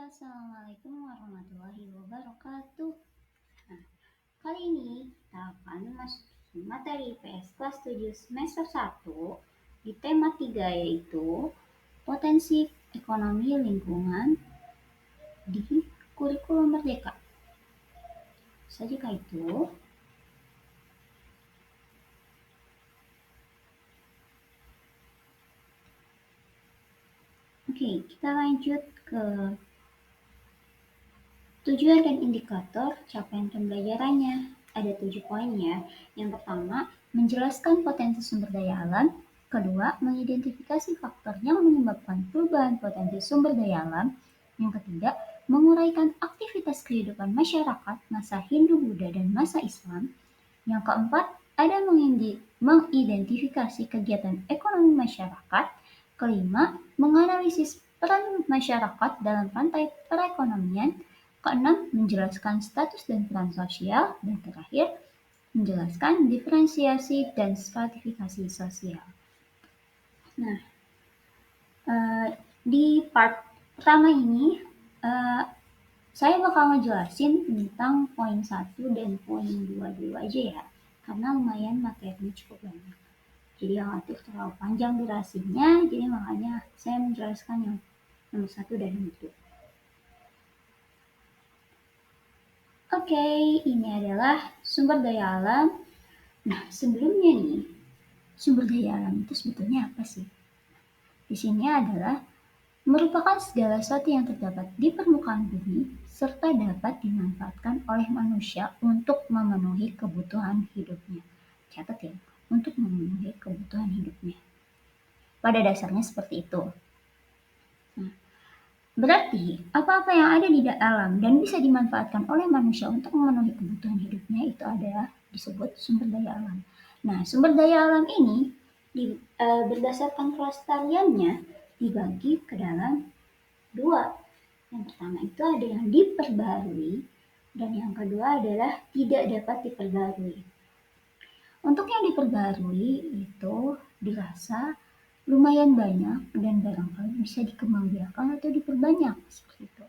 Assalamualaikum warahmatullahi wabarakatuh. Nah, kali ini kita akan memasuki materi IPS kelas 7 semester 1 di tema 3 yaitu potensi ekonomi lingkungan di kurikulum merdeka. Sajikah itu? Oke, kita lanjut ke tujuan dan indikator capaian pembelajarannya. Ada 7 poin ya. Yang pertama, menjelaskan potensi sumber daya alam. Kedua, mengidentifikasi faktor yang menyebabkan perubahan potensi sumber daya alam. Yang ketiga, menguraikan aktivitas kehidupan masyarakat masa Hindu-Buddha dan masa Islam. Yang keempat, ada mengidentifikasi kegiatan ekonomi masyarakat. Kelima, menganalisis peran masyarakat dalam rantai perekonomian. Keenam, menjelaskan status dan peran sosial. Dan terakhir, menjelaskan diferensiasi dan stratifikasi sosial. Nah, di part pertama ini, saya bakal ngejelasin tentang poin 1 dan poin 2 dulu aja ya, karena lumayan materinya cukup banyak. Jadi khawatir terlalu panjang durasinya, jadi makanya saya menjelaskan yang nomor 1 dan nomor 2. Oke, ini adalah sumber daya alam. Nah, sebelumnya nih, sumber daya alam itu sebetulnya apa sih? Di sini adalah merupakan segala sesuatu yang terdapat di permukaan bumi serta dapat dimanfaatkan oleh manusia untuk memenuhi kebutuhan hidupnya. Catat ya, untuk memenuhi kebutuhan hidupnya. Pada dasarnya seperti itu. Nah, berarti apa-apa yang ada di alam dan bisa dimanfaatkan oleh manusia untuk memenuhi kebutuhan hidupnya itu adalah disebut sumber daya alam. Nah, sumber daya alam ini berdasarkan kelestariannya dibagi ke dalam dua. Yang pertama itu ada yang diperbarui dan yang kedua adalah tidak dapat diperbarui. Untuk yang diperbarui itu dirasa lumayan banyak dan barangkali bisa dikembangbiakan atau diperbanyak seperti itu.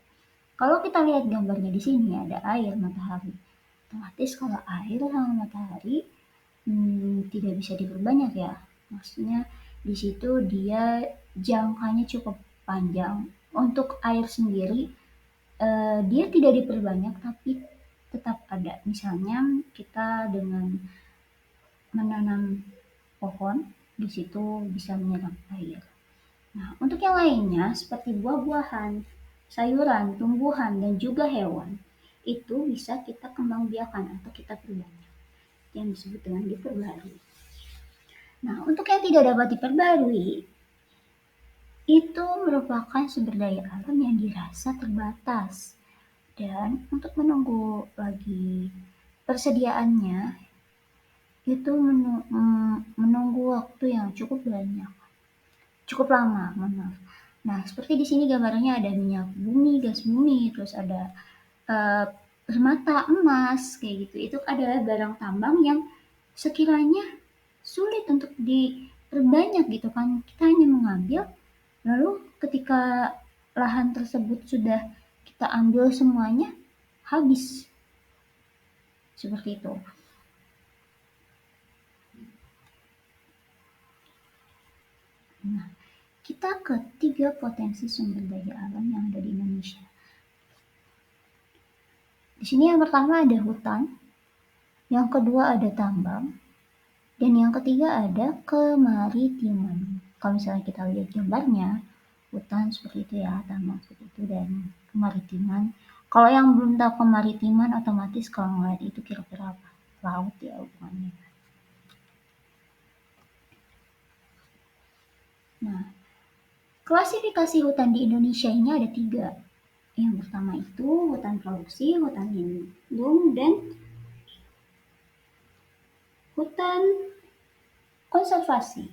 Kalau kita lihat gambarnya di sini ada air, matahari. Otomatis kalau air sama matahari tidak bisa diperbanyak ya. Maksudnya di situ dia jangkanya cukup panjang. Untuk air sendiri dia tidak diperbanyak tapi tetap ada. Misalnya kita dengan menanam pohon di situ bisa menyerap air. Nah, untuk yang lainnya seperti buah-buahan, sayuran, tumbuhan, dan juga hewan, itu bisa kita kembangbiakan atau kita perbanyak, yang disebut dengan diperbarui. Nah, untuk yang tidak dapat diperbarui, itu merupakan sumber daya alam yang dirasa terbatas. Dan untuk menunggu lagi persediaannya, itu menunggu waktu yang cukup banyak. Cukup lama, maaf. Nah, seperti di sini gambarnya ada minyak bumi, gas bumi, terus ada permata emas kayak gitu. Itu adalah barang tambang yang sekiranya sulit untuk diperbanyak gitu kan. Kita hanya mengambil, lalu ketika lahan tersebut sudah kita ambil semuanya, habis. Seperti itu. Nah, kita ke 3 potensi sumber daya alam yang ada di Indonesia. Di sini yang pertama ada hutan, yang kedua ada tambang, dan yang ketiga ada kemaritiman. Kalau misalnya kita lihat gambarnya, hutan seperti itu ya, tambang seperti itu, dan kemaritiman. Kalau yang belum tahu kemaritiman, otomatis kalau ngeliat itu kira-kira apa? Laut ya hubungannya. Nah, klasifikasi hutan di Indonesia ini ada 3. Yang pertama itu hutan produksi, hutan lindung, dan hutan konservasi.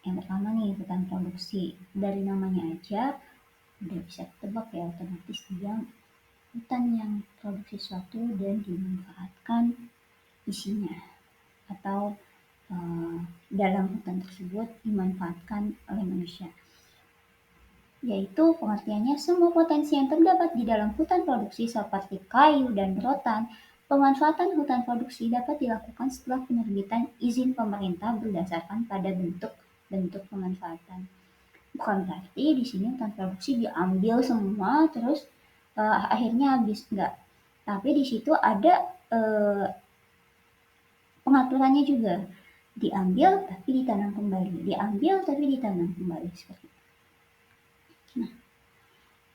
Yang pertama nih hutan produksi. Dari namanya aja udah bisa tebak ya, otomatis dia hutan yang produksi sesuatu dan dimanfaatkan isinya atau dalam hutan tersebut dimanfaatkan oleh manusia. yaitu pengertiannya semua potensi yang terdapat di dalam hutan produksi seperti kayu dan rotan. Pemanfaatan hutan produksi dapat dilakukan setelah penerbitan izin pemerintah berdasarkan pada bentuk pemanfaatan. Bukan berarti di sini hutan produksi diambil semua terus akhirnya habis, enggak. Tapi di situ ada pengaturannya juga. Diambil tapi ditanam kembali, diambil tapi ditanam kembali seperti itu. Nah,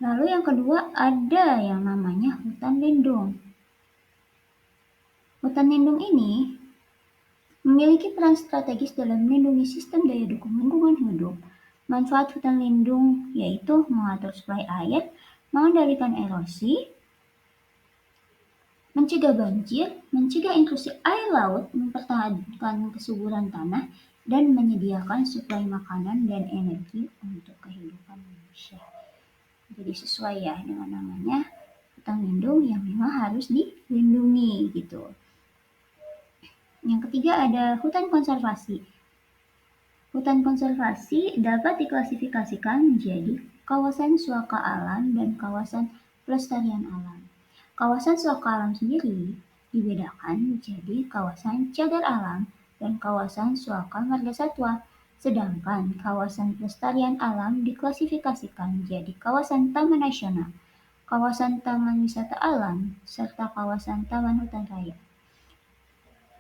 lalu yang kedua ada yang namanya hutan lindung. Hutan lindung ini memiliki peran strategis dalam melindungi sistem daya dukung lingkungan hidup. Manfaat hutan lindung yaitu mengatur suplai air, mengendalikan erosi, mencegah banjir, mencegah intrusi air laut, mempertahankan kesuburan tanah, dan menyediakan suplai makanan dan energi untuk kehidupan manusia. Jadi sesuai ya dengan namanya, hutan lindung yang memang harus dilindungi gitu. Yang ketiga ada hutan konservasi. Hutan konservasi dapat diklasifikasikan menjadi kawasan suaka alam dan kawasan pelestarian alam. Kawasan suaka alam sendiri dibedakan menjadi kawasan cagar alam dan kawasan suaka marga satwa. Sedangkan kawasan pelestarian alam diklasifikasikan menjadi kawasan taman nasional, kawasan taman wisata alam, serta kawasan taman hutan raya.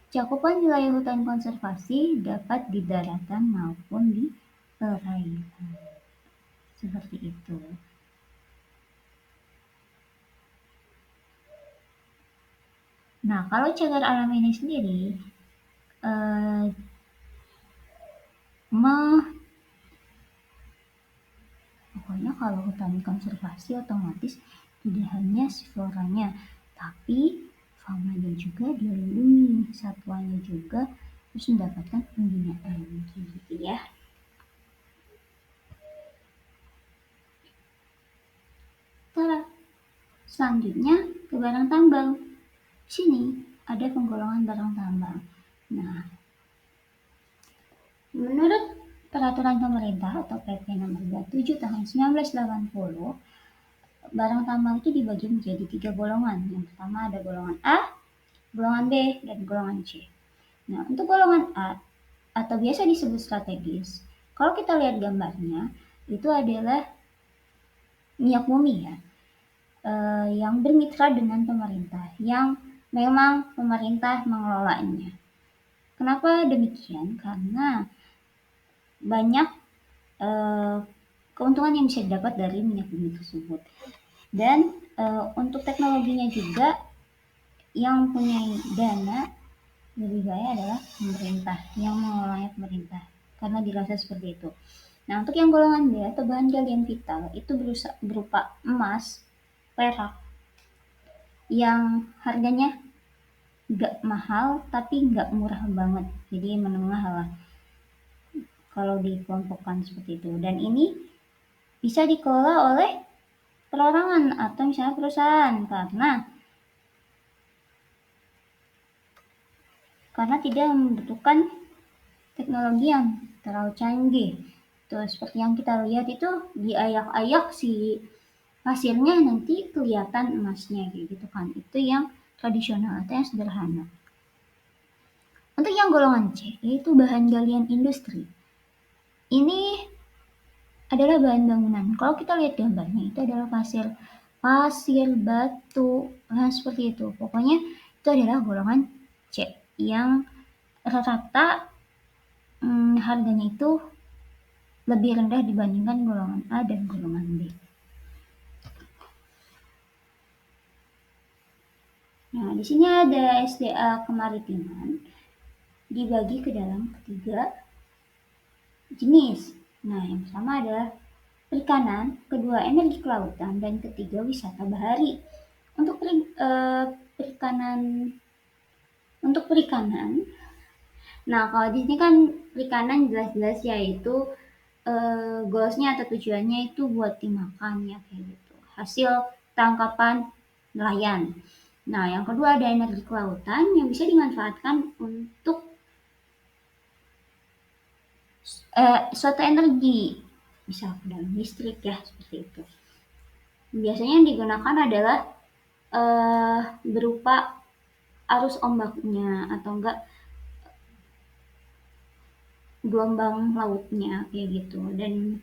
Cakupan wilayah hutan konservasi dapat di daratan maupun di perairan. Seperti itu. Nah, kalau cagar alam ini sendiri pokoknya kalau hutan konservasi otomatis tidak hanya floranya, tapi faunanya juga dilindungi, satwanya juga harus mendapatkan pembinaan gitu ya. Selanjutnya ke barang tambang. Di sini ada penggolongan barang tambang. Nah, menurut peraturan pemerintah atau PP nomor 27 tahun 1980, barang tambang itu dibagi menjadi 3 golongan. Yang pertama ada golongan A, golongan B, dan golongan C. Nah, untuk golongan A atau biasa disebut strategis, kalau kita lihat gambarnya, itu adalah minyak bumi ya, yang bermitra dengan pemerintah, yang memang pemerintah mengelolanya. Kenapa demikian? Karena banyak keuntungan yang bisa didapat dari minyak bumi tersebut. Dan untuk teknologinya juga yang punya dana lebih baik adalah pemerintah, yang mengelolanya pemerintah, karena dirasa seperti itu. Nah, untuk yang golongan B atau bahan galian vital itu berupa emas, perak, yang harganya nggak mahal tapi nggak murah banget, jadi menengah lah kalau dikelompokkan seperti itu. Dan ini bisa dikelola oleh perorangan atau misalnya perusahaan karena tidak membutuhkan teknologi yang terlalu canggih. Terus seperti yang kita lihat itu diayak-ayak si pasirnya nanti kelihatan emasnya gitu kan. Itu yang tradisional atau yang sederhana. Untuk yang golongan C yaitu bahan galian industri. Ini adalah bahan bangunan. Kalau kita lihat gambarnya itu adalah pasir, batu, nah seperti itu. Pokoknya itu adalah golongan C yang rata-rata harganya itu lebih rendah dibandingkan golongan A dan golongan B. Nah, di sini ada SDA kemaritiman dibagi ke dalam ketiga jenis. Nah, yang pertama adalah perikanan, kedua energi kelautan, dan ketiga wisata bahari. Untuk perikanan, nah kalau di sini kan perikanan jelas-jelas yaitu goalsnya atau tujuannya itu buat dimakan ya kayak gitu. Hasil tangkapan nelayan. Nah, yang kedua ada energi kelautan yang bisa dimanfaatkan untuk suatu energi bisa ke dalam listrik ya, seperti itu. Biasanya yang digunakan adalah berupa arus ombaknya atau enggak gelombang lautnya kayak gitu. Dan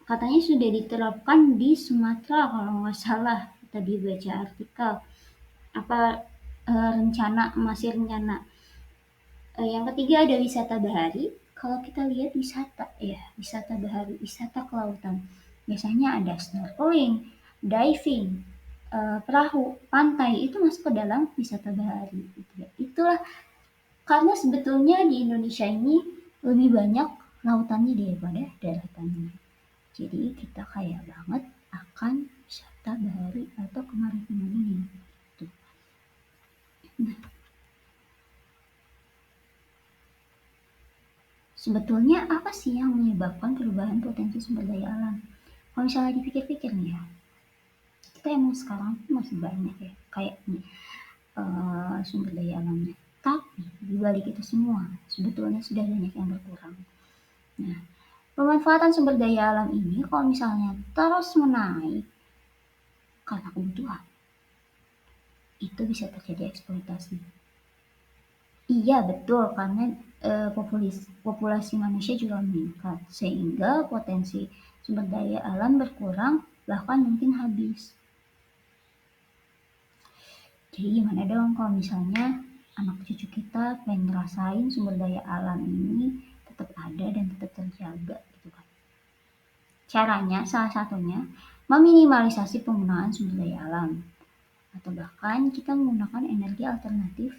katanya sudah diterapkan di Sumatera kalau nggak salah, tadi baca artikel apa masih rencana. Yang ketiga ada wisata bahari. Kalau kita lihat wisata ya, wisata bahari, wisata kelautan, biasanya ada snorkeling, diving, perahu, pantai, itu masuk ke dalam wisata bahari gitu ya. Itulah karena sebetulnya di Indonesia ini lebih banyak lautannya daripada daratannya. Jadi kita kaya banget akan wisata bahari atau kemaritiman ini. Gitu. Nah, sebetulnya apa sih yang menyebabkan perubahan potensi sumber daya alam? Kalau misalnya dipikir-pikir nih ya, kita emang sekarang masih banyak ya kayaknya sumber daya alamnya. Tapi di balik itu semua sebetulnya sudah banyak yang berkurang. Nah, pemanfaatan sumber daya alam ini kalau misalnya terus menaik karena kebutuhan, itu bisa terjadi eksploitasi. Iya betul, karena populasi manusia juga meningkat, sehingga potensi sumber daya alam berkurang, bahkan mungkin habis. Jadi gimana dong kalau misalnya anak cucu kita pengen ngerasain sumber daya alam ini tetap ada dan tetap terjaga gitu kan. Caranya salah satunya meminimalisasi penggunaan sumber daya alam, atau bahkan kita menggunakan energi alternatif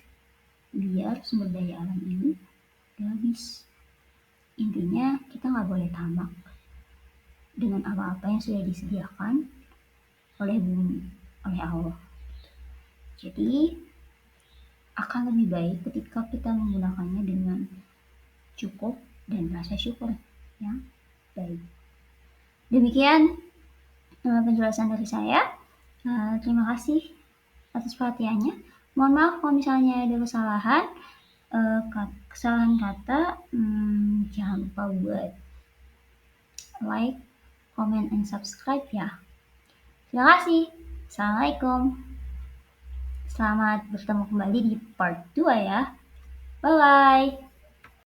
biar sumber daya alam ini gak habis. Intinya kita nggak boleh tamak dengan apa-apa yang sudah disediakan oleh bumi, oleh Allah. Jadi akan lebih baik ketika kita menggunakannya dengan cukup dan rasa syukur yang baik. Demikian penjelasan dari saya. Terima kasih atas perhatiannya. Mohon maaf kalau misalnya ada kesalahan, kesalahan kata. Jangan lupa buat like, comment, and subscribe ya. Terima kasih. Assalamualaikum. Selamat bertemu kembali di part 2 ya. Bye-bye.